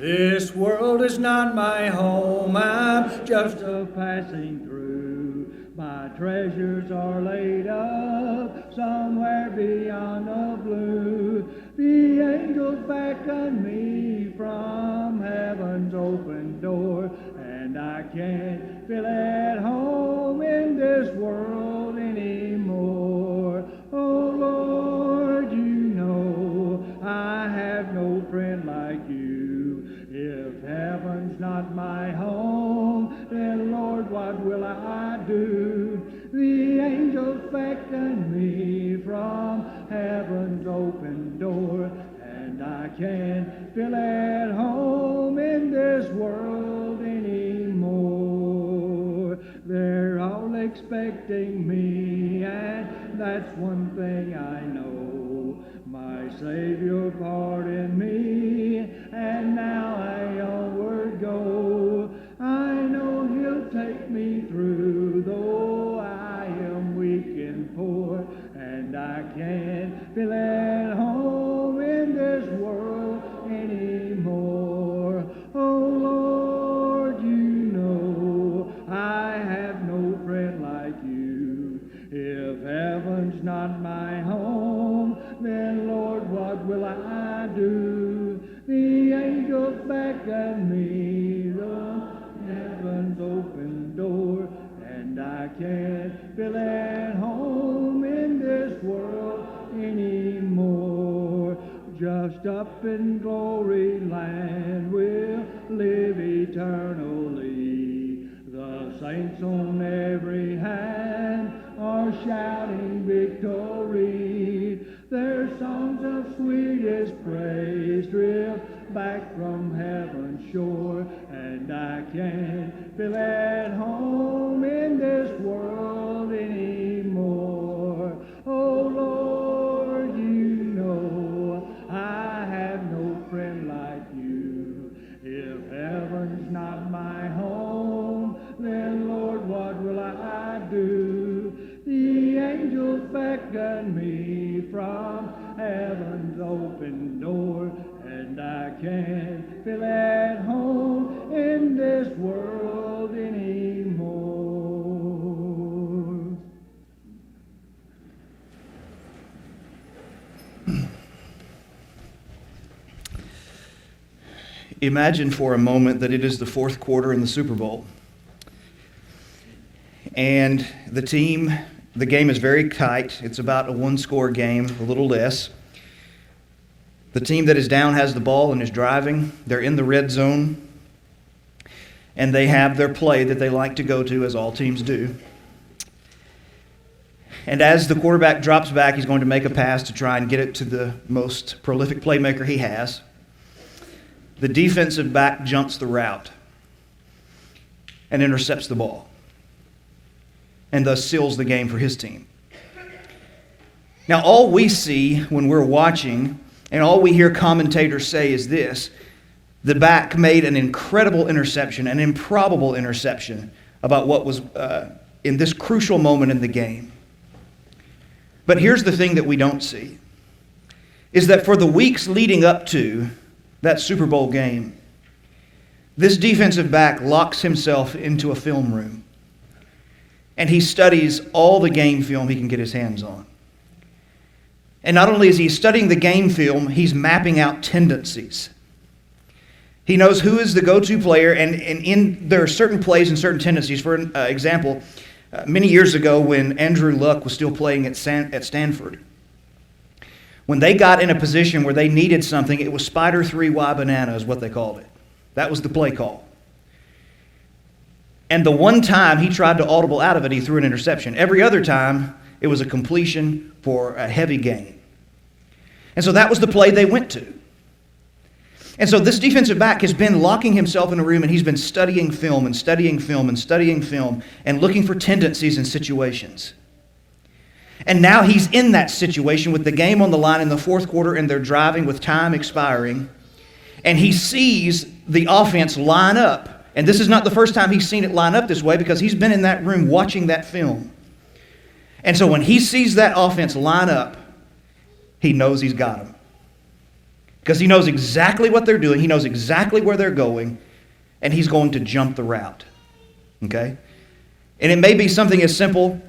This world is not my home, I'm just a passing through. My treasures are laid up somewhere beyond the blue. The angels beckon me from heaven's open door, and I can't feel at home in this world anymore. Oh Lord, you know I have no friend like you. If heaven's not my home, then Lord, what will I do? The angels beckon me from heaven's open door, and I can't feel at home in this world anymore. They're all expecting me, and that's one thing I know. My Savior pardoned me, and now I onward go. I know He'll take me through, though I am weak and poor, and I can't feel at home in this world anymore. Oh Lord, you know I have no friend like you. If heaven's not my home, then Lord, what will I do? The angels beckon me from heaven's open door, and I can't feel at home in this world anymore. Just up in glory land we'll live eternally. The saints on every hand are shouting victory. Their songs of sweetest praise drift back from heaven's shore, and I can't feel at home in this world anymore. Oh Lord, you know I have no friend like you. If heaven's not my home, then Lord, what will I do? The angels beckon me from heaven's open door, and I can't feel at home in this world anymore. Imagine for a moment that it is the fourth quarter in the Super Bowl. And the game is very tight. It's about a one-score game, a little less. The team that is down has the ball and is driving. They're in the red zone. And they have their play that they like to go to, as all teams do. And as the quarterback drops back, he's going to make a pass to try and get it to the most prolific playmaker he has. The defensive back jumps the route and intercepts the ball, and thus seals the game for his team. Now, all we see when we're watching, and all we hear commentators say is this: the back made an incredible interception, an improbable interception about what was in this crucial moment in the game. But here's the thing that we don't see, is that for the weeks leading up to that Super Bowl game, this defensive back locks himself into a film room, and he studies all the game film he can get his hands on. And not only is he studying the game film, he's mapping out tendencies. He knows who is the go-to player, and there are certain plays and certain tendencies. For example, many years ago when Andrew Luck was still playing at Stanford, when they got in a position where they needed something, it was Spider 3Y Banana is what they called it. That was the play call. And the one time he tried to audible out of it, he threw an interception. Every other time, it was a completion for a heavy gain. And so that was the play they went to. And so this defensive back has been locking himself in a room, and he's been studying film and studying film and studying film and looking for tendencies in situations. And now he's in that situation with the game on the line in the fourth quarter, and they're driving with time expiring. And he sees the offense line up. And this is not the first time he's seen it line up this way, because he's been in that room watching that film. And so when he sees that offense line up, he knows he's got him. because he knows exactly what they're doing. He knows exactly where they're going, and he's going to jump the route. Okay? And it may be something as simple.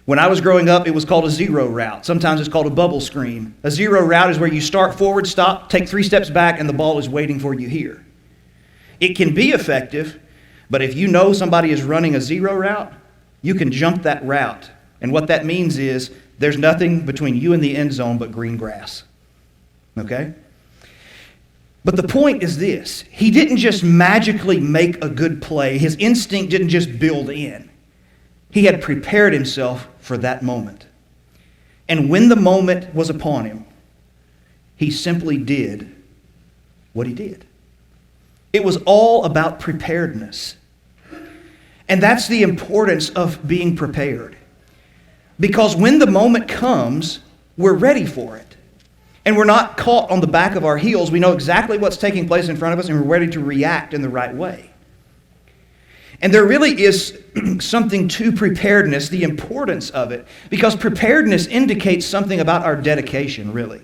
When I was growing up, it was called a zero route. Sometimes it's called a bubble screen. A zero route is where you start forward, stop, take 3 steps back, and the ball is waiting for you here. It can be effective, but if you know somebody is running a zero route, you can jump that route. And what that means is there's nothing between you and the end zone but green grass. Okay? But the point is this. He didn't just magically make a good play. His instinct didn't just build in. He had prepared himself for that moment. And when the moment was upon him, he simply did what he did. It was all about preparedness. And that's the importance of being prepared. Because when the moment comes, we're ready for it. And we're not caught on the back of our heels. We know exactly what's taking place in front of us, and we're ready to react in the right way. And there really is something to preparedness, the importance of it, because preparedness indicates something about our dedication, really.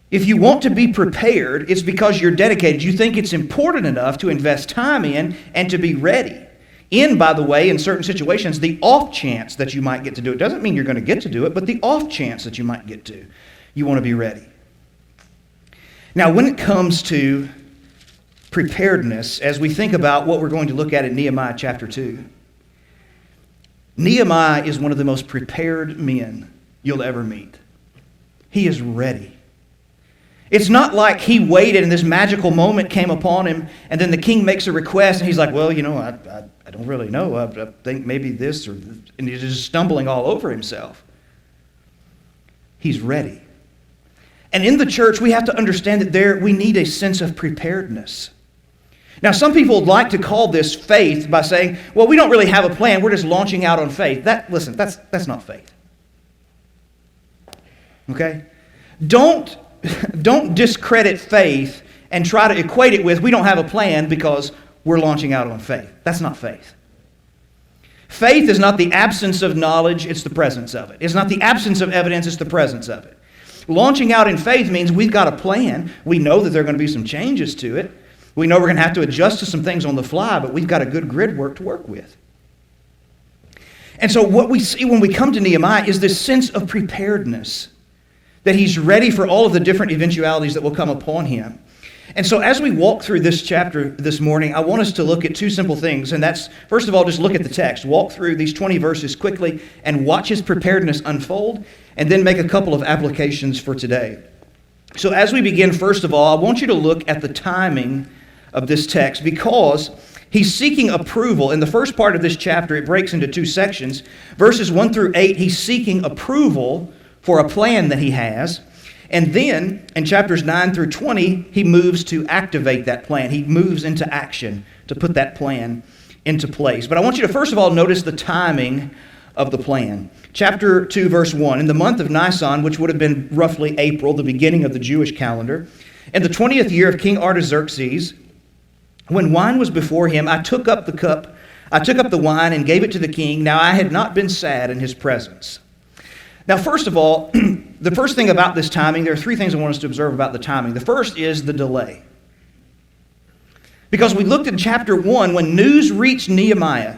If you want to be prepared, it's because you're dedicated. You think it's important enough to invest time in and to be ready. By the way, in certain situations, the off chance that you might get to do it. Doesn't mean you're going to get to do it, but the off chance that you might get to, you want to be ready. Now, when it comes to preparedness, as we think about what we're going to look at in Nehemiah chapter 2, Nehemiah is one of the most prepared men you'll ever meet. He is ready. It's not like he waited and this magical moment came upon him and then the king makes a request and he's like, well, I don't really know. I think maybe this or this. And he's just stumbling all over himself. He's ready. And in the church, we have to understand that we need a sense of preparedness. Now, some people would like to call this faith by saying, well, we don't really have a plan. We're just launching out on faith. Listen, that's not faith. Okay? Don't discredit faith and try to equate it with we don't have a plan because we're launching out on faith. That's not faith. Faith is not the absence of knowledge, it's the presence of it. It's not the absence of evidence, it's the presence of it. Launching out in faith means we've got a plan. We know that there are going to be some changes to it. We know we're going to have to adjust to some things on the fly, but we've got a good grid work to work with. And so what we see when we come to Nehemiah is this sense of preparedness, that he's ready for all of the different eventualities that will come upon him. And so as we walk through this chapter this morning, I want us to look at 2 simple things. And that's, first of all, just look at the text. Walk through these 20 verses quickly and watch his preparedness unfold, and then make a couple of applications for today. So as we begin, first of all, I want you to look at the timing of this text, because he's seeking approval. In the first part of this chapter, it breaks into 2 sections. Verses 1 through 8, he's seeking approval for a plan that he has. And then, in chapters 9 through 20, he moves to activate that plan. He moves into action to put that plan into place. But I want you to, first of all, notice the timing of the plan. Chapter 2, verse 1, in the month of Nisan, which would have been roughly April, the beginning of the Jewish calendar, in the 20th year of King Artaxerxes, when wine was before him, I took up the wine and gave it to the king. Now I had not been sad in his presence. Now, first of all, the first thing about this timing, there are 3 things I want us to observe about the timing. The first is the delay. Because we looked in chapter 1 when news reached Nehemiah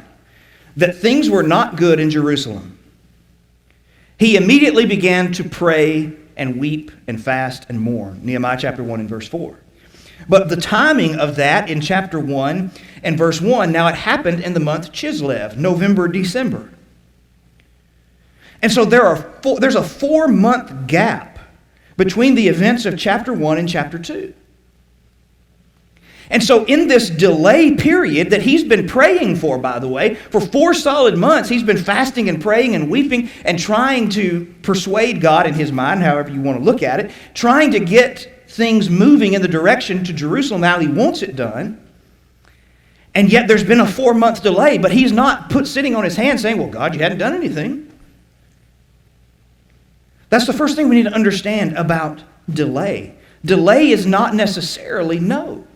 that things were not good in Jerusalem. He immediately began to pray and weep and fast and mourn. Nehemiah chapter 1 and verse 4. But the timing of that in chapter 1 and verse 1, now it happened in the month Chislev, November, December. And so there's a 4-month gap between the events of chapter 1 and chapter 2. And so in this delay period that he's been praying for, by the way, for 4 solid months, he's been fasting and praying and weeping and trying to persuade God in his mind, however you want to look at it, trying to get things moving in the direction to Jerusalem how he wants it done. And yet there's been a 4-month delay, but he's not sitting on his hands saying, well, God, you hadn't done anything. That's the first thing we need to understand about delay. Delay is not necessarily no.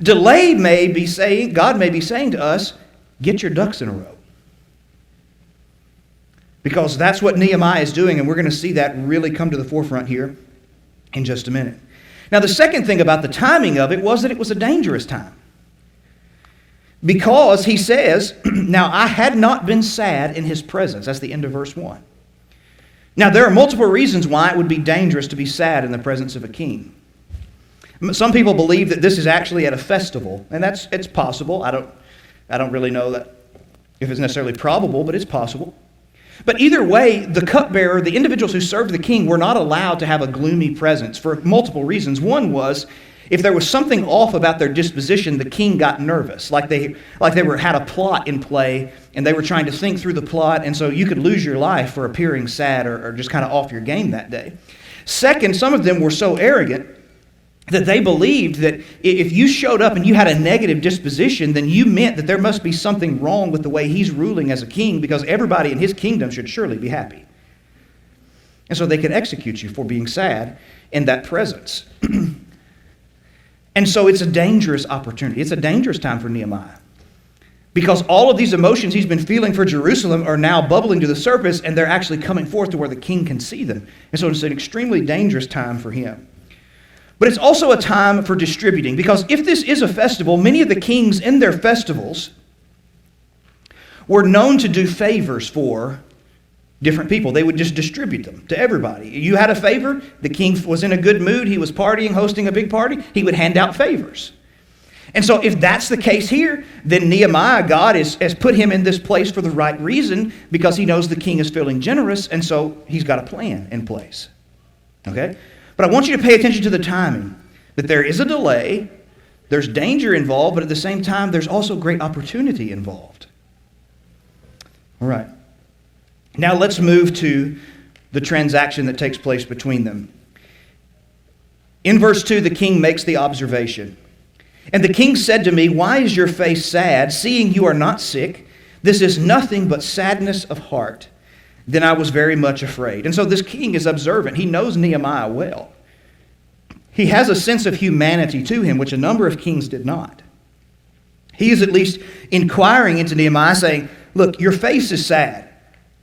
Delay may be saying, God may be saying to us, get your ducks in a row. Because that's what Nehemiah is doing, and we're going to see that really come to the forefront here in just a minute. Now, the second thing about the timing of it was that it was a dangerous time. Because he says, now I had not been sad in his presence. That's the end of verse 1. Now, there are multiple reasons why it would be dangerous to be sad in the presence of a king. Some people believe that this is actually at a festival, and it's possible. I don't really know that if it's necessarily probable, but it's possible. But either way, the cupbearer, the individuals who served the king, were not allowed to have a gloomy presence for multiple reasons. One was, if there was something off about their disposition, the king got nervous, like they had a plot in play, and they were trying to think through the plot, and so you could lose your life for appearing sad or just kind of off your game that day. Second, some of them were so arrogant that they believed that if you showed up and you had a negative disposition, then you meant that there must be something wrong with the way he's ruling as a king, because everybody in his kingdom should surely be happy. And so they could execute you for being sad in that presence. And so it's a dangerous opportunity. It's a dangerous time for Nehemiah, because all of these emotions he's been feeling for Jerusalem are now bubbling to the surface, and they're actually coming forth to where the king can see them. And so it's an extremely dangerous time for him. But it's also a time for distributing, because if this is a festival, many of the kings in their festivals were known to do favors for different people. They would just distribute them to everybody. You had a favor, the king was in a good mood, he was partying, hosting a big party, he would hand out favors. And so if that's the case here, then Nehemiah, God has put him in this place for the right reason, because he knows the king is feeling generous, and so he's got a plan in place. Okay? But I want you to pay attention to the timing, that there is a delay, there's danger involved, but at the same time, there's also great opportunity involved. All right. Now let's move to the transaction that takes place between them. In verse 2, the king makes the observation. And the king said to me, "Why is your face sad, seeing you are not sick? This is nothing but sadness of heart." Then I was very much afraid. And so this king is observant. He knows Nehemiah well. He has a sense of humanity to him, which a number of kings did not. He is at least inquiring into Nehemiah, saying, "Look, your face is sad.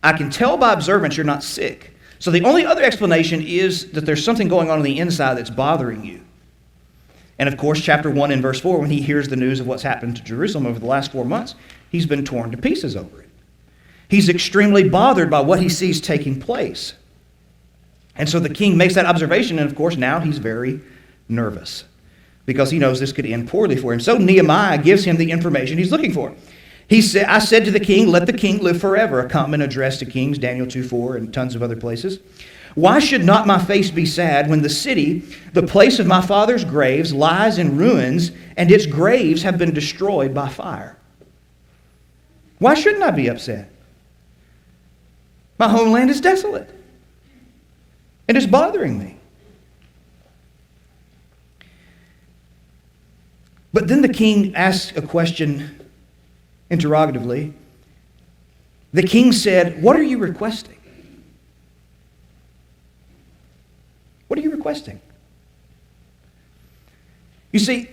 I can tell by observance you're not sick." So the only other explanation is that there's something going on the inside that's bothering you. And of course, chapter 1 and verse 4, when he hears the news of what's happened to Jerusalem over the last 4 months, he's been torn to pieces over it. He's extremely bothered by what he sees taking place. And so the king makes that observation, and of course now he's very nervous, because he knows this could end poorly for him. So Nehemiah gives him the information he's looking for. He said, "I said to the king, let the king live forever," a common address to kings, Daniel 2:4 and tons of other places. "Why should not my face be sad when the city, the place of my father's graves, lies in ruins, and its graves have been destroyed by fire? Why shouldn't I be upset? My homeland is desolate, and it's bothering me." But then the king asks a question interrogatively. The king said, "What are you requesting? What are you requesting?" You see,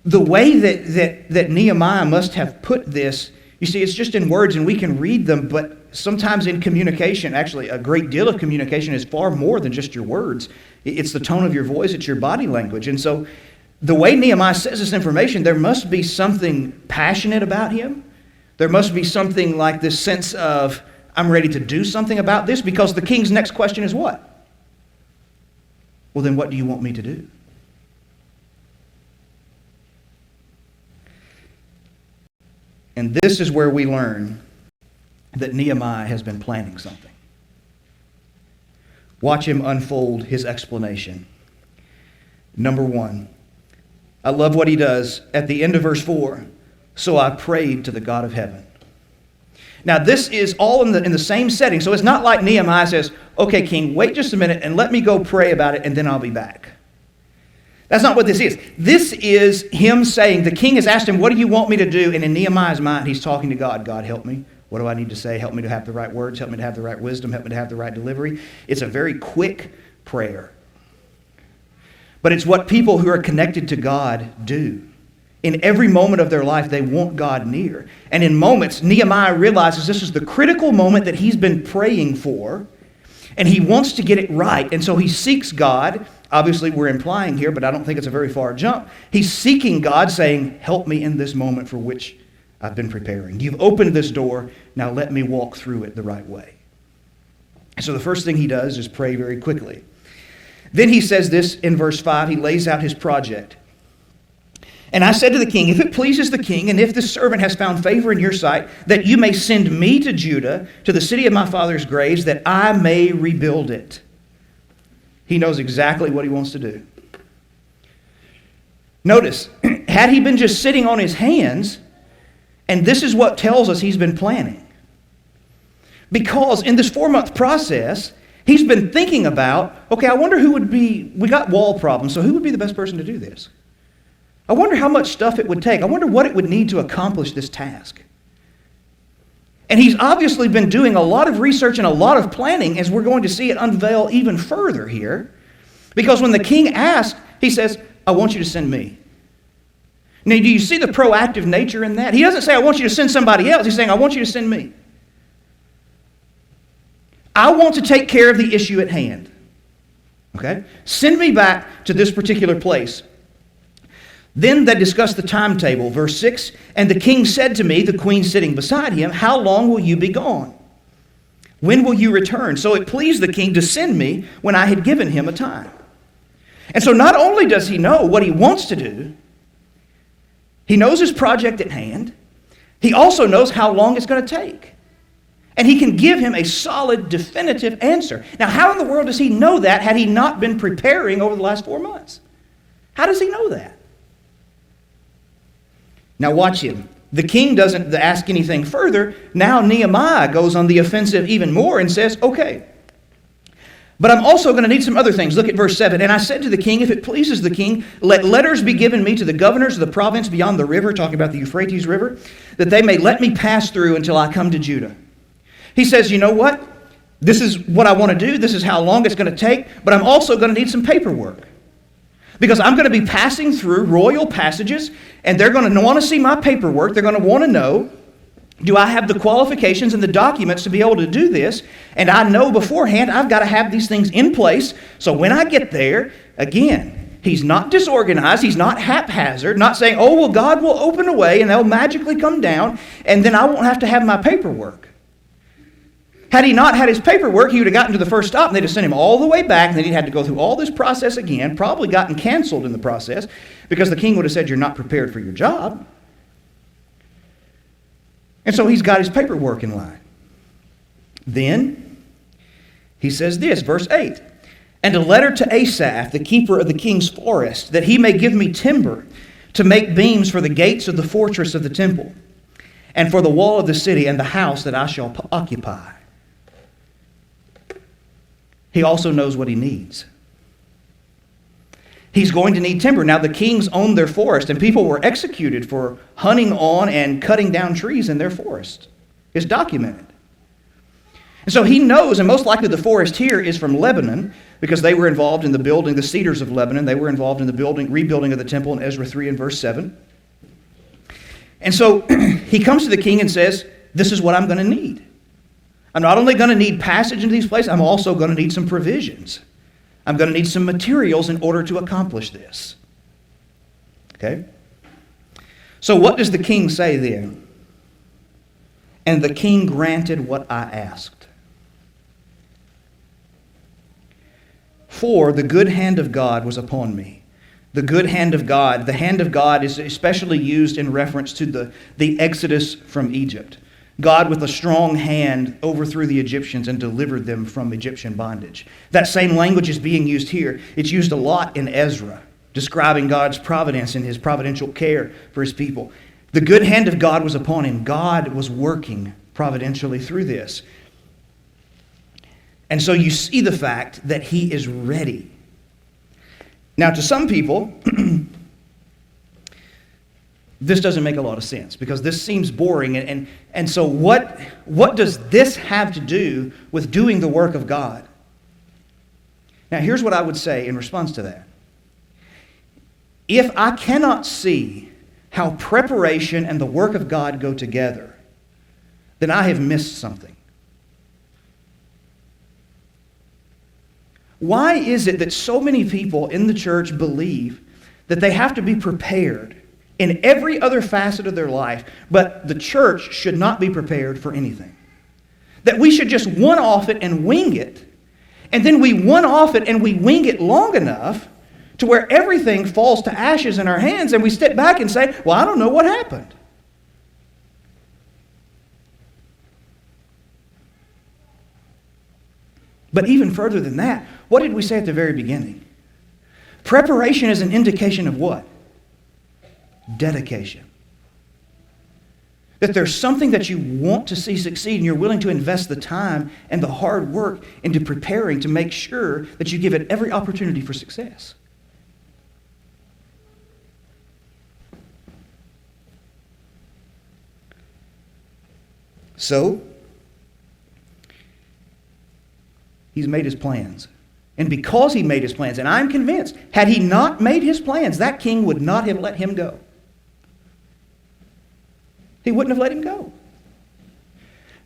the way that Nehemiah must have put this, you see, it's just in words and we can read them, but sometimes in communication, actually a great deal of communication is far more than just your words. It's the tone of your voice, it's your body language. And so the way Nehemiah says this information, there must be something passionate about him. There must be something like this sense of, I'm ready to do something about this, because the king's next question is what? Well, then what do you want me to do? And this is where we learn that Nehemiah has been planning something. Watch him unfold his explanation. Number 1, I love what he does at the end of verse 4. "So I prayed to the God of heaven." Now this is all in the same setting. So it's not like Nehemiah says, "Okay, king, wait just a minute and let me go pray about it and then I'll be back." That's not what this is. This is him saying, the king has asked him, "What do you want me to do?" And in Nehemiah's mind, he's talking to God. "God, help me. What do I need to say? Help me to have the right words. Help me to have the right wisdom. Help me to have the right delivery." It's a very quick prayer. But it's what people who are connected to God do. In every moment of their life, they want God near. And in moments, Nehemiah realizes this is the critical moment that he's been praying for, and he wants to get it right. And so he seeks God obviously we're implying here, but I don't think it's a very far jump. He's seeking God, saying, help me in this moment for which I've been preparing. You've opened this door, now let me walk through it the right way. So the first thing he does is pray very quickly. Then he says this in verse 5, he lays out his project. And I said to the king, if it pleases the king, and if this servant has found favor in your sight, that you may send me to Judah, to the city of my father's graves, that I may rebuild it. He knows exactly what he wants to do. Notice, had he been just sitting on his hands, and this is what tells us he's been planning. Because in this 4-month process, he's been thinking about, okay, I wonder who would be, we got wall problems, so who would be the best person to do this? I wonder how much stuff it would take. I wonder what it would need to accomplish this task. And he's obviously been doing a lot of research and a lot of planning, as we're going to see it unveil even further here. Because when the king asks, he says, I want you to send me. Now, do you see the proactive nature in that? He doesn't say, I want you to send somebody else. He's saying, I want you to send me. I want to take care of the issue at hand. Okay? Send me back to this particular place. Then they discussed the timetable. Verse 6, and the king said to me, the queen sitting beside him, how long will you be gone? When will you return? So it pleased the king to send me when I had given him a time. And so not only does he know what he wants to do, he knows his project at hand, he also knows how long it's going to take. And he can give him a solid, definitive answer. Now, how in the world does he know that had he not been preparing over the last 4 months? How does he know that? Now watch him. The king doesn't ask anything further. Now Nehemiah goes on the offensive even more and says, okay, but I'm also going to need some other things. Look at verse 7. And I said to the king, if it pleases the king, let letters be given me to the governors of the province beyond the river, talking about the Euphrates River, that they may let me pass through until I come to Judah. He says, you know what? This is what I want to do. This is how long it's going to take, but I'm also going to need some paperwork. Because I'm going to be passing through royal passages, and they're going to want to see my paperwork. They're going to want to know, do I have the qualifications and the documents to be able to do this? And I know beforehand I've got to have these things in place. So when I get there, again, he's not disorganized. He's not haphazard, not saying, oh, well, God will open a way and they'll magically come down, and then I won't have to have my paperwork. Had he not had his paperwork, he would have gotten to the first stop and they'd have sent him all the way back, and then he'd had to go through all this process again, probably gotten canceled in the process because the king would have said, you're not prepared for your job. And so he's got his paperwork in line. Then he says this, verse 8, and a letter to Asaph, the keeper of the king's forest, that he may give me timber to make beams for the gates of the fortress of the temple, and for the wall of the city and the house that I shall occupy. He also knows what he needs. He's going to need timber. Now, the kings owned their forest, and people were executed for hunting on and cutting down trees in their forest. It's documented. And so he knows, and most likely the forest here is from Lebanon, because they were involved in the building, the cedars of Lebanon. They were involved in the rebuilding of the temple in Ezra 3 and verse 7. And so he comes to the king and says, this is what I'm going to need. I'm not only going to need passage into these places, I'm also going to need some provisions. I'm going to need some materials in order to accomplish this. Okay? So what does the king say then? And the king granted what I asked. For the good hand of God was upon me. The good hand of God. The hand of God is especially used in reference to the exodus from Egypt. God with a strong hand overthrew the Egyptians and delivered them from Egyptian bondage. That same language is being used here. It's used a lot in Ezra, describing God's providence and his providential care for his people. The good hand of God was upon him. God was working providentially through this. And so you see the fact that he is ready. Now, to some people, this doesn't make a lot of sense because this seems boring. And so what does this have to do with doing the work of God? Now, here's what I would say in response to that. If I cannot see how preparation and the work of God go together, then I have missed something. Why is it that so many people in the church believe that they have to be prepared in every other facet of their life, but the church should not be prepared for anything? That we should just one-off it and wing it, and then we one-off it and we wing it long enough to where everything falls to ashes in our hands, and we step back and say, well, I don't know what happened. But even further than that, what did we say at the very beginning? Preparation is an indication of what? Dedication. That there's something that you want to see succeed, and you're willing to invest the time and the hard work into preparing to make sure that you give it every opportunity for success. So, he's made his plans. And because he made his plans, and I'm convinced, had he not made his plans, that king would not have let him go. He wouldn't have let him go.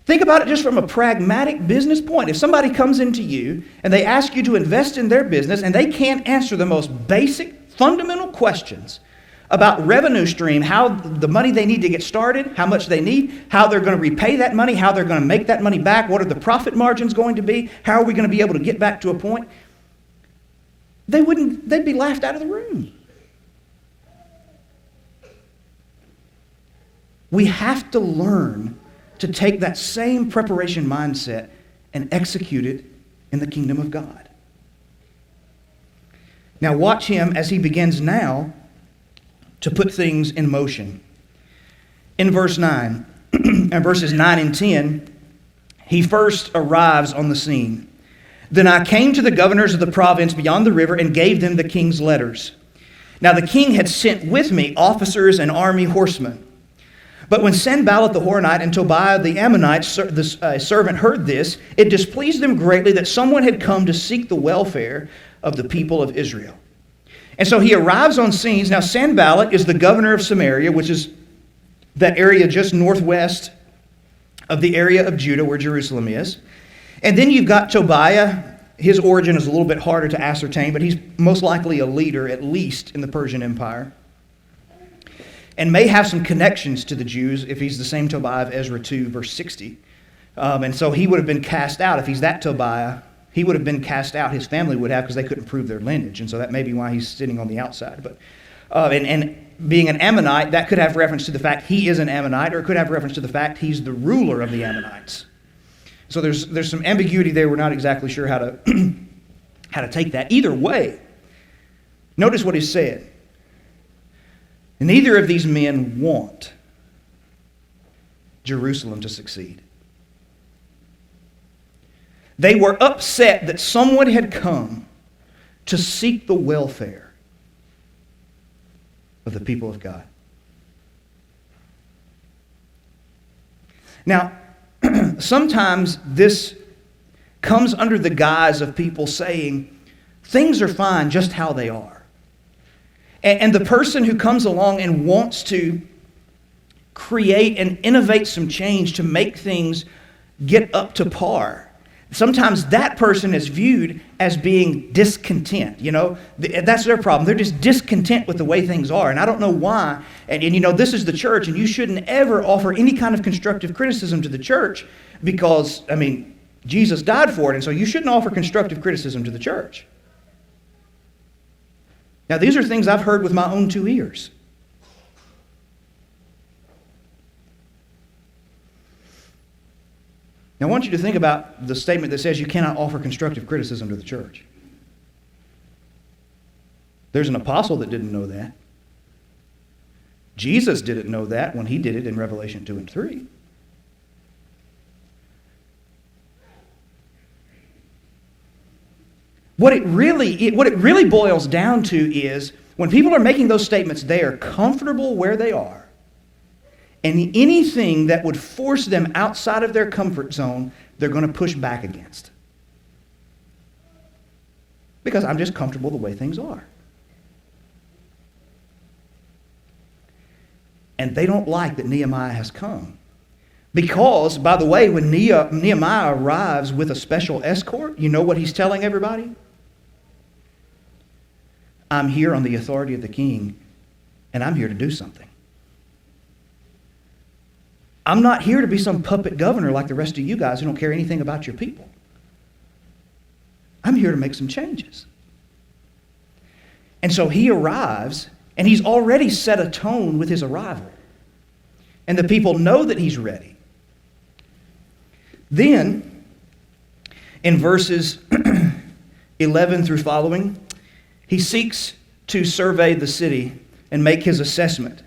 Think about it just from a pragmatic business point. If somebody comes into you and they ask you to invest in their business and they can't answer the most basic, fundamental questions about revenue stream, how the money they need to get started, how much they need, how they're going to repay that money, how they're going to make that money back, what are the profit margins going to be, how are we going to be able to get back to a point, they'd be laughed out of the room. We have to learn to take that same preparation mindset and execute it in the kingdom of God. Now watch him as he begins now to put things in motion. In verse 9, and verses 9 and 10, he first arrives on the scene. Then I came to the governors of the province beyond the river and gave them the king's letters. Now the king had sent with me officers and army horsemen. But when Sanballat the Horonite and Tobiah the Ammonite servant heard this, it displeased them greatly that someone had come to seek the welfare of the people of Israel. And so he arrives on scenes. Now Sanballat is the governor of Samaria, which is that area just northwest of the area of Judah where Jerusalem is. And then you've got Tobiah. His origin is a little bit harder to ascertain, but he's most likely a leader, at least in the Persian Empire, and may have some connections to the Jews if he's the same Tobiah of Ezra 2, verse 60. And so he would have been cast out. If he's that Tobiah, he would have been cast out. His family would have, because they couldn't prove their lineage. And so that may be why he's sitting on the outside. But and being an Ammonite, that could have reference to the fact he is an Ammonite, or it could have reference to the fact he's the ruler of the Ammonites. So there's some ambiguity there. We're not exactly sure how to how to take that. Either way, notice what he said. Neither of these men want Jerusalem to succeed. They were upset that someone had come to seek the welfare of the people of God. Now, sometimes this comes under the guise of people saying, things are fine just how they are. And the person who comes along and wants to create and innovate some change to make things get up to par, sometimes that person is viewed as being discontent. You know, that's their problem. They're just discontent with the way things are. And I don't know why. And you know, this is the church, and you shouldn't ever offer any kind of constructive criticism to the church because, I mean, Jesus died for it, and so you shouldn't offer constructive criticism to the church. Now, these are things I've heard with my own two ears. Now, I want you to think about the statement that says you cannot offer constructive criticism to the church. There's an apostle that didn't know that. Jesus didn't know that when he did it in Revelation 2 and 3. What it really boils down to is when people are making those statements, they are comfortable where they are. And anything that would force them outside of their comfort zone, they're going to push back against. Because I'm just comfortable the way things are. And they don't like that Nehemiah has come. Because, by the way, when Nehemiah arrives with a special escort, you know what he's telling everybody? I'm here on the authority of the king, and I'm here to do something. I'm not here to be some puppet governor like the rest of you guys who don't care anything about your people. I'm here to make some changes. And so he arrives, and he's already set a tone with his arrival. And the people know that he's ready. Then, in verses 11 through following, he seeks to survey the city and make his assessment.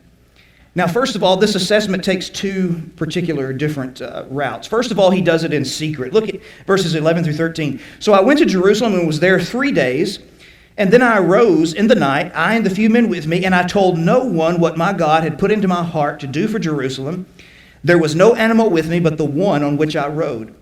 Now, first of all, this assessment takes two particular different routes. First of all, he does it in secret. Look at verses 11 through 13. So I went to Jerusalem and was there 3 days, and then I arose in the night, I and the few men with me, and I told no one what my God had put into my heart to do for Jerusalem. There was no animal with me but the one on which I rode.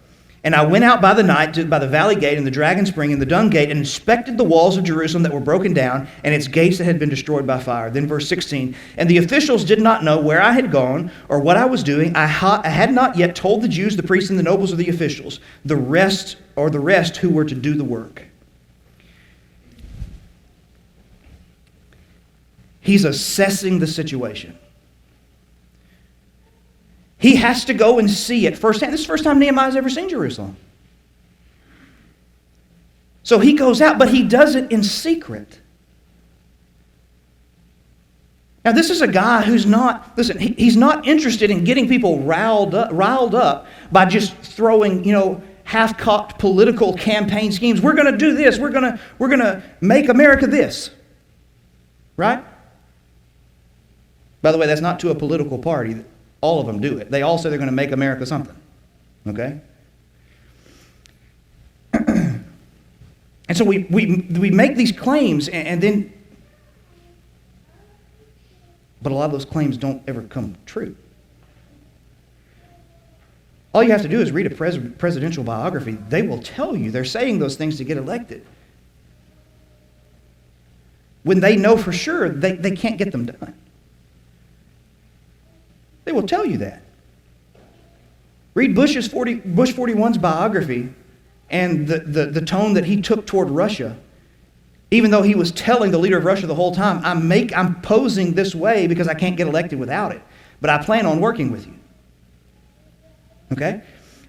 And I went out by the night by the valley gate and the dragon spring and the dung gate and inspected the walls of Jerusalem that were broken down and its gates that had been destroyed by fire. Then verse 16, and the officials did not know where I had gone or what I was doing. I had not yet told the Jews, the priests, and the nobles of the officials, the rest who were to do the work. He's assessing the situation. He has to go and see it firsthand. This is the first time Nehemiah's ever seen Jerusalem. So he goes out, but he does it in secret. Now, this is a guy who's not, listen, he's not interested in getting people riled up by just throwing, half-cocked political campaign schemes. We're going to do this. We're going to make America this. Right? By the way, that's not to a political party. All of them do it. They all say they're going to make America something. Okay? And so we make these claims, and then, but a lot of those claims don't ever come true. All you have to do is read a presidential biography. They will tell you they're saying those things to get elected, when they know for sure they can't get them done. They will tell you that. Read Bush 41's biography and the tone that he took toward Russia, even though he was telling the leader of Russia the whole time, I'm posing this way because I can't get elected without it, but I plan on working with you. Okay?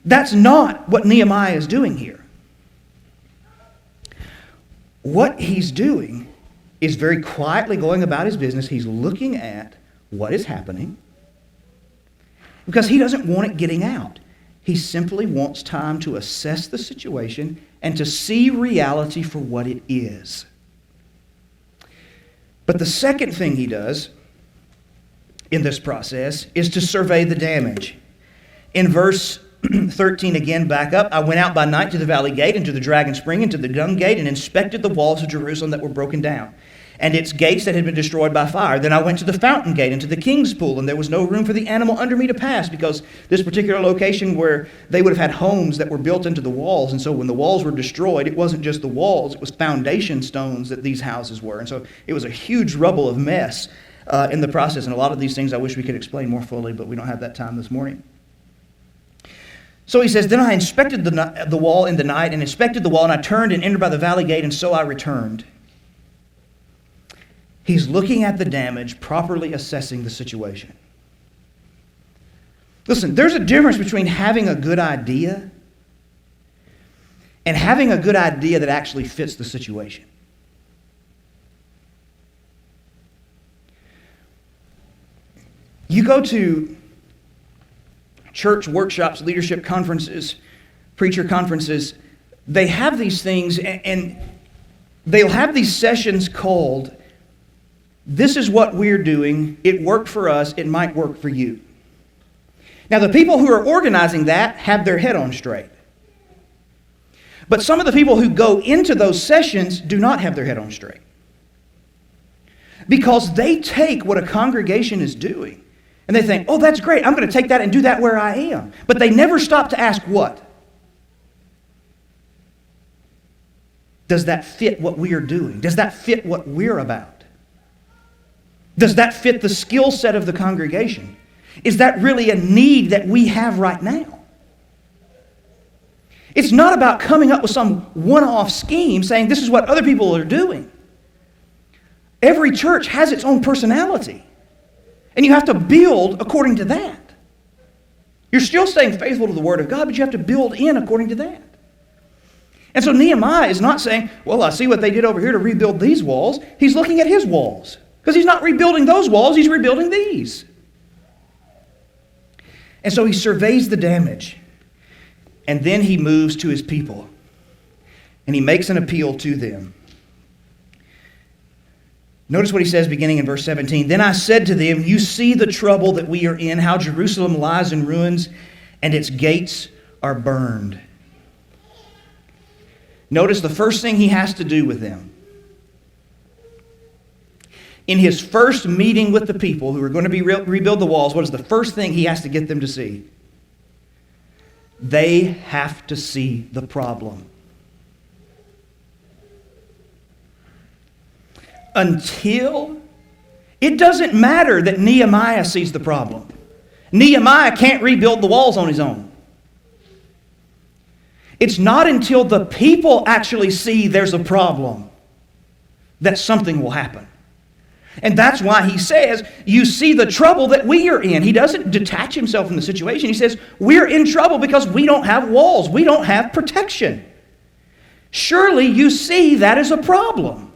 That's not what Nehemiah is doing here. What he's doing is very quietly going about his business. He's looking at what is happening, because he doesn't want it getting out. He simply wants time to assess the situation and to see reality for what it is. But the second thing he does in this process is to survey the damage. In verse 13 again, back up, I went out by night to the valley gate and to the dragon spring and to the dung gate and inspected the walls of Jerusalem that were broken down, and its gates that had been destroyed by fire. Then I went to the fountain gate and to the king's pool, and there was no room for the animal under me to pass, because this particular location where they would have had homes that were built into the walls, and so when the walls were destroyed, it wasn't just the walls, it was foundation stones that these houses were. And so it was a huge rubble of mess in the process, and a lot of these things I wish we could explain more fully, but we don't have that time this morning. So he says, then I inspected the wall in the night, and inspected the wall, and I turned and entered by the valley gate, and so I returned. He's looking at the damage, properly assessing the situation. Listen, there's a difference between having a good idea and having a good idea that actually fits the situation. You go to church workshops, leadership conferences, preacher conferences, they have these things, and they'll have these sessions called, this is what we're doing, it worked for us, it might work for you. Now, the people who are organizing that have their head on straight. But some of the people who go into those sessions do not have their head on straight, because they take what a congregation is doing and they think, oh, that's great, I'm going to take that and do that where I am. But they never stop to ask what? Does that fit what we are doing? Does that fit what we're about? Does that fit the skill set of the congregation? Is that really a need that we have right now? It's not about coming up with some one-off scheme saying this is what other people are doing. Every church has its own personality. And you have to build according to that. You're still staying faithful to the Word of God, but you have to build in according to that. And so Nehemiah is not saying, well, I see what they did over here to rebuild these walls. He's looking at his walls. Because he's not rebuilding those walls, he's rebuilding these. And so he surveys the damage. And then he moves to his people. And he makes an appeal to them. Notice what he says beginning in verse 17. Then I said to them, you see the trouble that we are in, how Jerusalem lies in ruins and its gates are burned. Notice the first thing he has to do with them. In his first meeting with the people who are going to rebuild the walls, what is the first thing he has to get them to see? They have to see the problem. Until, it doesn't matter that Nehemiah sees the problem. Nehemiah can't rebuild the walls on his own. It's not until the people actually see there's a problem that something will happen. And that's why he says, you see the trouble that we are in. He doesn't detach himself from the situation. He says, we're in trouble because we don't have walls. We don't have protection. Surely you see that is a problem.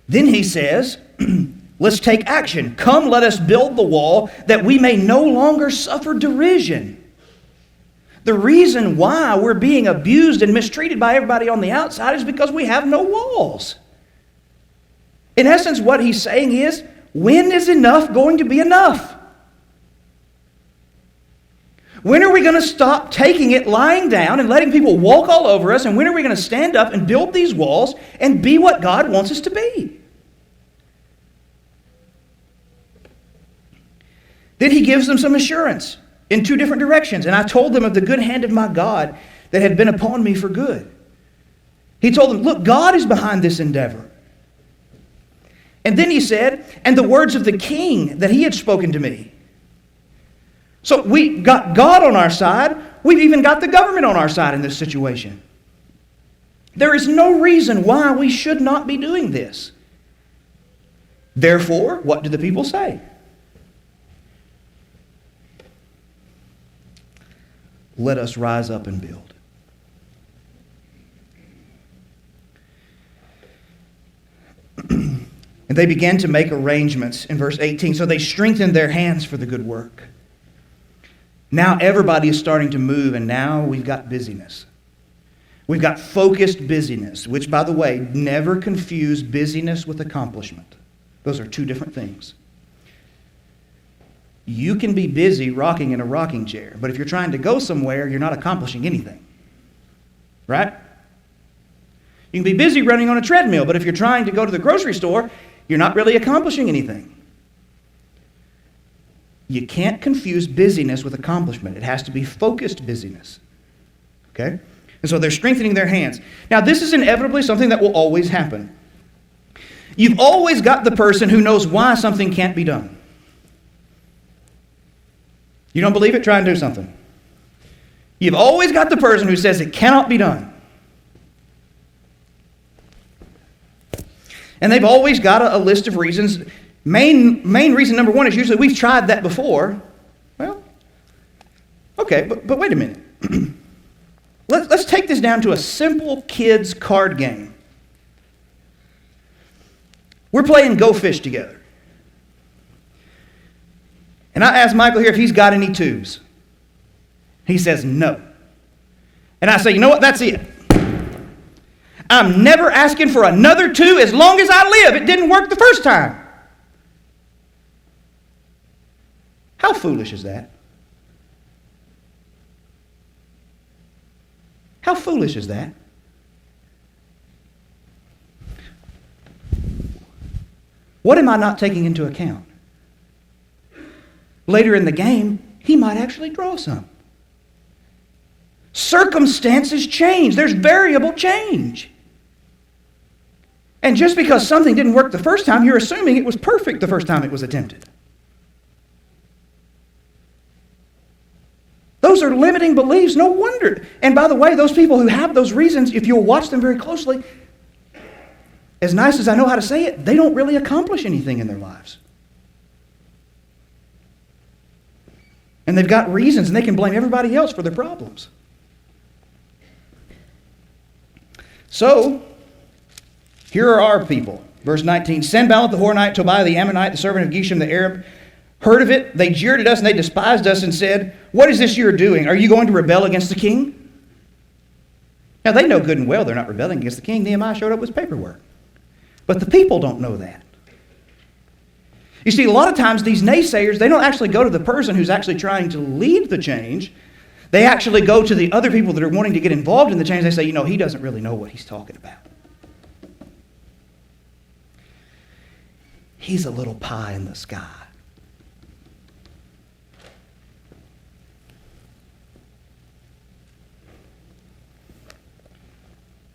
Then he says, let's take action. Come, let us build the wall that we may no longer suffer derision. The reason why we're being abused and mistreated by everybody on the outside is because we have no walls. In essence, what he's saying is, when is enough going to be enough? When are we going to stop taking it lying down and letting people walk all over us? And when are we going to stand up and build these walls and be what God wants us to be? Then he gives them some assurance in two different directions. And I told them of the good hand of my God that had been upon me for good. He told them, look, God is behind this endeavor. And then he said, and the words of the king that he had spoken to me. So we got God on our side. We've even got the government on our side in this situation. There is no reason why we should not be doing this. Therefore, what do the people say? Let us rise up and build. And they began to make arrangements in verse 18. So they strengthened their hands for the good work. Now everybody is starting to move, and now we've got busyness. We've got focused busyness, which, by the way, never confuse busyness with accomplishment. Those are two different things. You can be busy rocking in a rocking chair, but if you're trying to go somewhere, you're not accomplishing anything. Right? You can be busy running on a treadmill, but if you're trying to go to the grocery store, you're not really accomplishing anything. You can't confuse busyness with accomplishment. It has to be focused busyness. Okay? And so they're strengthening their hands. Now, this is inevitably something that will always happen. You've always got the person who knows why something can't be done. You don't believe it? Try and do something. You've always got the person who says it cannot be done. And they've always got a list of reasons. Main reason number one is usually we've tried that before. Well, okay, but wait a minute. Let's take this down to a simple kids card game. We're playing Go Fish together. And I asked Michael here if he's got any twos. He says no. And I say, you know what? That's it. I'm never asking for another two as long as I live. It didn't work the first time. How foolish is that? How foolish is that? What am I not taking into account? Later in the game, he might actually draw some. Circumstances change. There's variable change. And just because something didn't work the first time, you're assuming it was perfect the first time it was attempted. Those are limiting beliefs. No wonder. And by the way, those people who have those reasons, if you'll watch them very closely, as nice as I know how to say it, they don't really accomplish anything in their lives. And they've got reasons, and they can blame everybody else for their problems. So, here are our people. Verse 19, Sanballat the Horonite, Tobiah the Ammonite, the servant of Geshem the Arab, heard of it. They jeered at us and they despised us and said, what is this you are doing? Are you going to rebel against the king? Now, they know good and well they're not rebelling against the king. Nehemiah showed up with paperwork. But the people don't know that. You see, a lot of times these naysayers, they don't actually go to the person who's actually trying to lead the change. They actually go to the other people that are wanting to get involved in the change. They say, he doesn't really know what he's talking about. He's a little pie in the sky.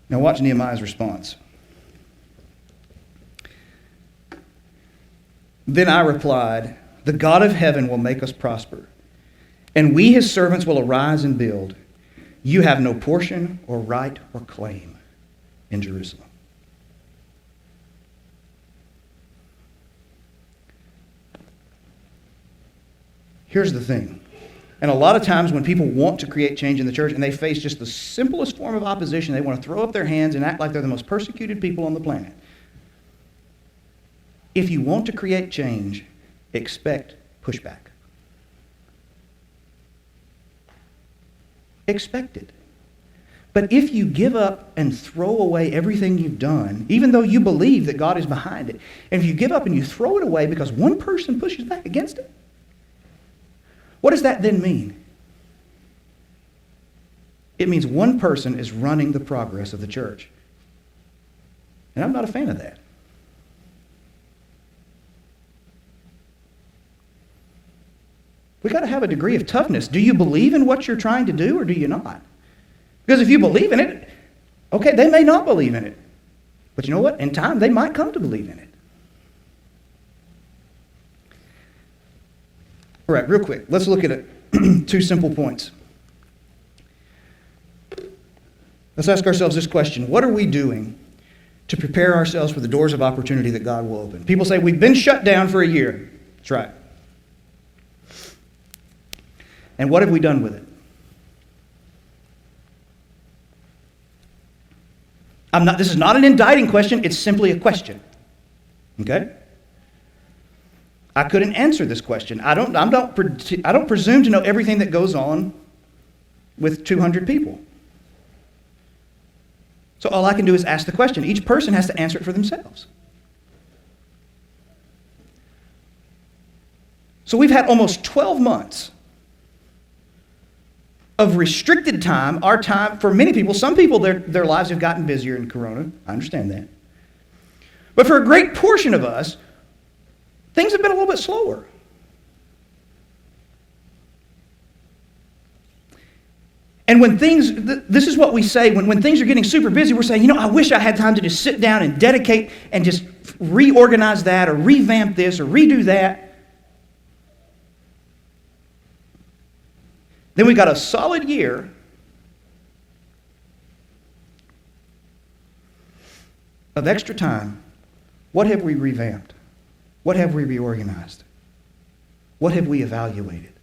Now watch Nehemiah's response. Then I replied, the God of heaven will make us prosper, and we his servants will arise and build. You have no portion or right or claim in Jerusalem. Here's the thing. And a lot of times when people want to create change in the church and they face just the simplest form of opposition, they want to throw up their hands and act like they're the most persecuted people on the planet. If you want to create change, expect pushback. Expect it. But if you give up and throw away everything you've done, even though you believe that God is behind it, and if you give up and you throw it away because one person pushes back against it, what does that then mean? It means one person is running the progress of the church. And I'm not a fan of that. We've got to have a degree of toughness. Do you believe in what you're trying to do or do you not? Because if you believe in it, okay, they may not believe in it. But you know what? In time, they might come to believe in it. All right, real quick. Let's look at it. 2 simple points. Let's ask ourselves this question. What are we doing to prepare ourselves for the doors of opportunity that God will open? People say, we've been shut down for a year. That's right. And what have we done with it? This is not an indicting question. It's simply a question. Okay? I couldn't answer this question. I don't presume to know everything that goes on with 200 people. So all I can do is ask the question. Each person has to answer it for themselves. So we've had almost 12 months of restricted time, our time, for many people. Some people, their lives have gotten busier in Corona. I understand that. But for a great portion of us, things have been a little bit slower. And when things, this is what we say, when things are getting super busy, we're saying, I wish I had time to just sit down and dedicate and just reorganize that or revamp this or redo that. Then we got a solid year of extra time. What have we revamped? What have we reorganized? What have we evaluated?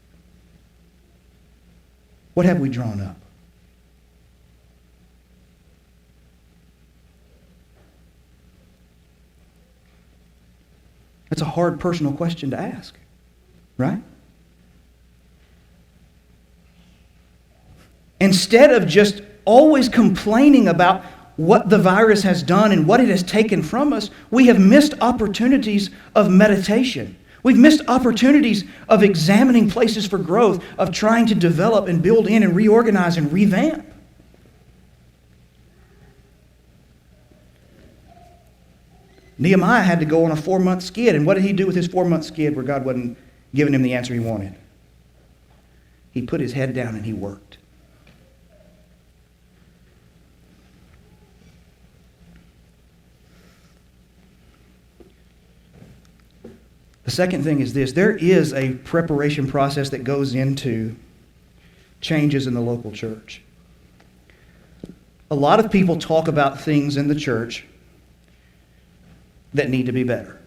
What have we drawn up? That's a hard personal question to ask, right? Instead of just always complaining about what the virus has done and what it has taken from us, we have missed opportunities of meditation. We've missed opportunities of examining places for growth, of trying to develop and build in and reorganize and revamp. Nehemiah had to go on a 4-month skid, and what did he do with his 4-month skid where God wasn't giving him the answer he wanted? He put his head down and he worked. The second thing is this. There is a preparation process that goes into changes in the local church. A lot of people talk about things in the church that need to be better.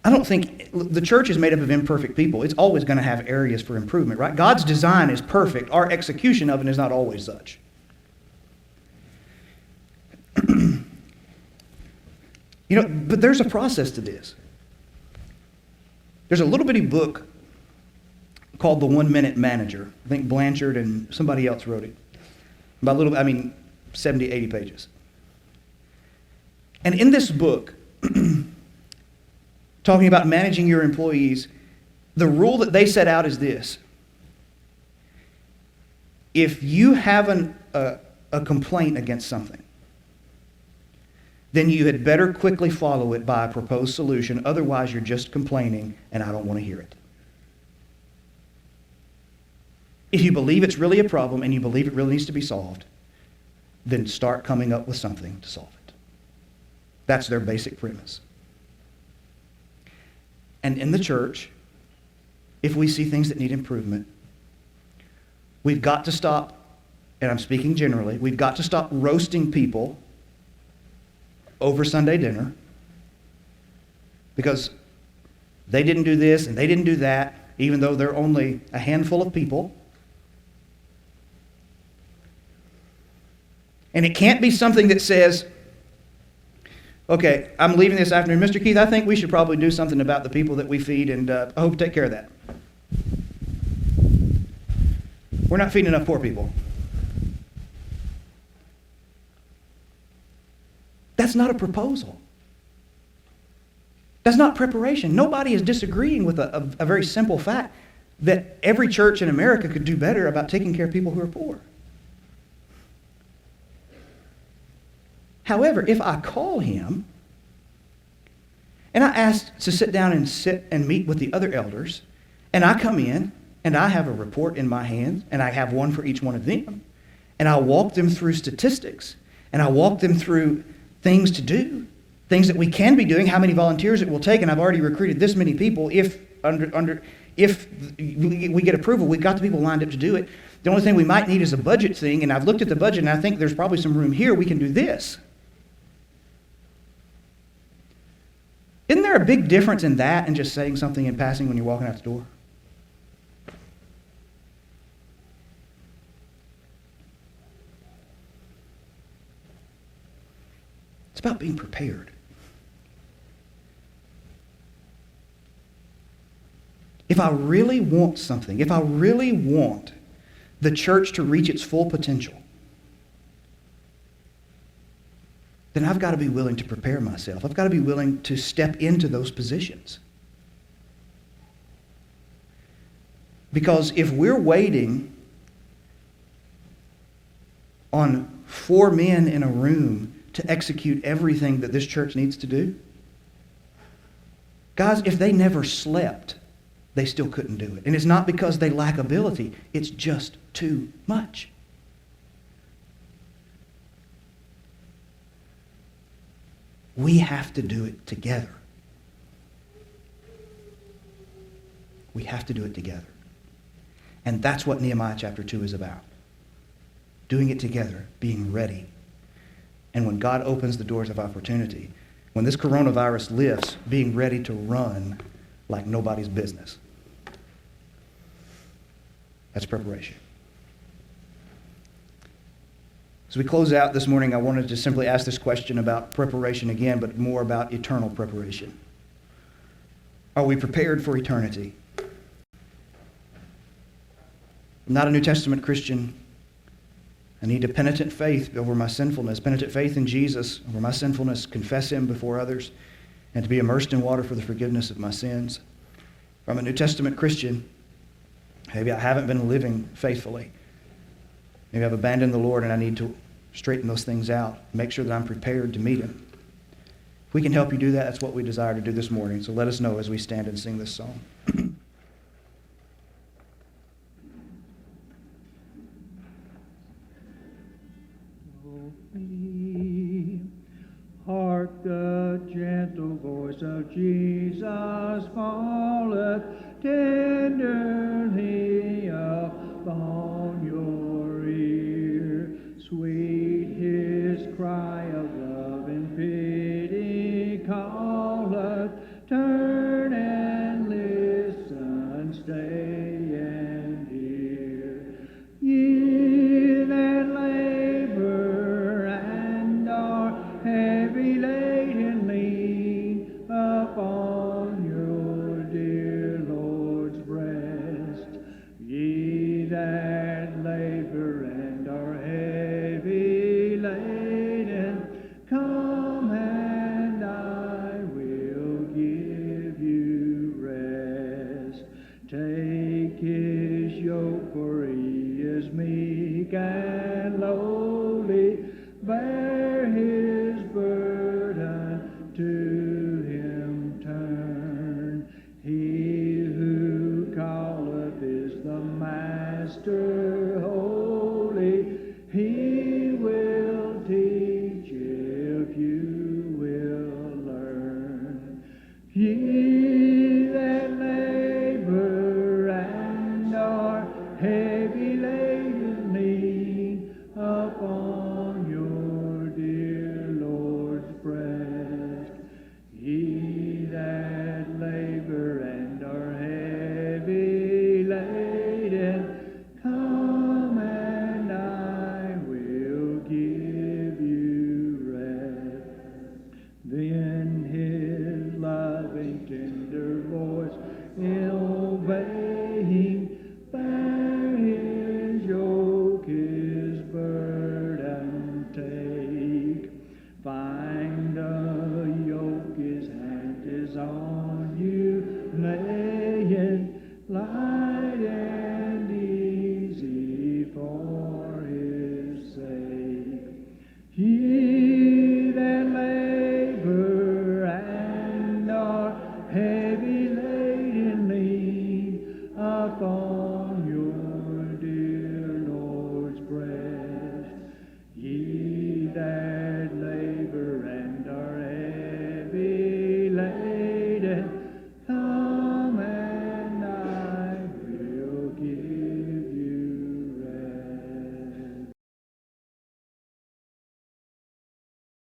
I don't think the church is made up of imperfect people. It's always going to have areas for improvement, right? God's design is perfect. Our execution of it is not always such. But there's a process to this. There's a little bitty book called The 1 Minute Manager. I think Blanchard and somebody else wrote it. 70, 80 pages. And in this book, talking about managing your employees, the rule that they set out is this. If you have a complaint against something, then you had better quickly follow it by a proposed solution. Otherwise, you're just complaining, and I don't want to hear it. If you believe it's really a problem and you believe it really needs to be solved, then start coming up with something to solve it. That's their basic premise. And in the church, if we see things that need improvement, we've got to stop, and I'm speaking generally, we've got to stop roasting people over Sunday dinner because they didn't do this and they didn't do that, even though they're only a handful of people. And it can't be something that says, okay, I'm leaving this afternoon. Mr. Keith, I think we should probably do something about the people that we feed, and I hope you take care of that. We're not feeding enough poor people. That's not a proposal. That's not preparation. Nobody is disagreeing with a very simple fact that every church in America could do better about taking care of people who are poor. However, if I call him and I ask to sit down and sit and meet with the other elders, and I come in and I have a report in my hand, and I have one for each one of them, and I walk them through statistics, and I walk them through things to do, things that we can be doing, how many volunteers it will take, and I've already recruited this many people. If we get approval, we've got the people lined up to do it. The only thing we might need is a budget thing, and I've looked at the budget, and I think there's probably some room here. We can do this. Isn't there a big difference in that and just saying something in passing when you're walking out the door? It's about being prepared. If I really want something, if I really want the church to reach its full potential, then I've got to be willing to prepare myself. I've got to be willing to step into those positions. Because if we're waiting on 4 men in a room to execute everything that this church needs to do, guys, if they never slept, they still couldn't do it. And it's not because they lack ability. It's just too much. We have to do it together. We have to do it together. And that's what Nehemiah chapter 2 is about. Doing it together, being ready. And when God opens the doors of opportunity, when this coronavirus lifts, being ready to run like nobody's business. That's preparation. As we close out this morning, I wanted to simply ask this question about preparation again, but more about eternal preparation. Are we prepared for eternity? I'm not a New Testament Christian. I need a penitent faith over my sinfulness, penitent faith in Jesus over my sinfulness, confess Him before others, and to be immersed in water for the forgiveness of my sins. If I'm a New Testament Christian, maybe I haven't been living faithfully. Maybe I've abandoned the Lord and I need to straighten those things out, make sure that I'm prepared to meet Him. If we can help you do that, that's what we desire to do this morning. So let us know as we stand and sing this song. Hark the gentle voice of Jesus,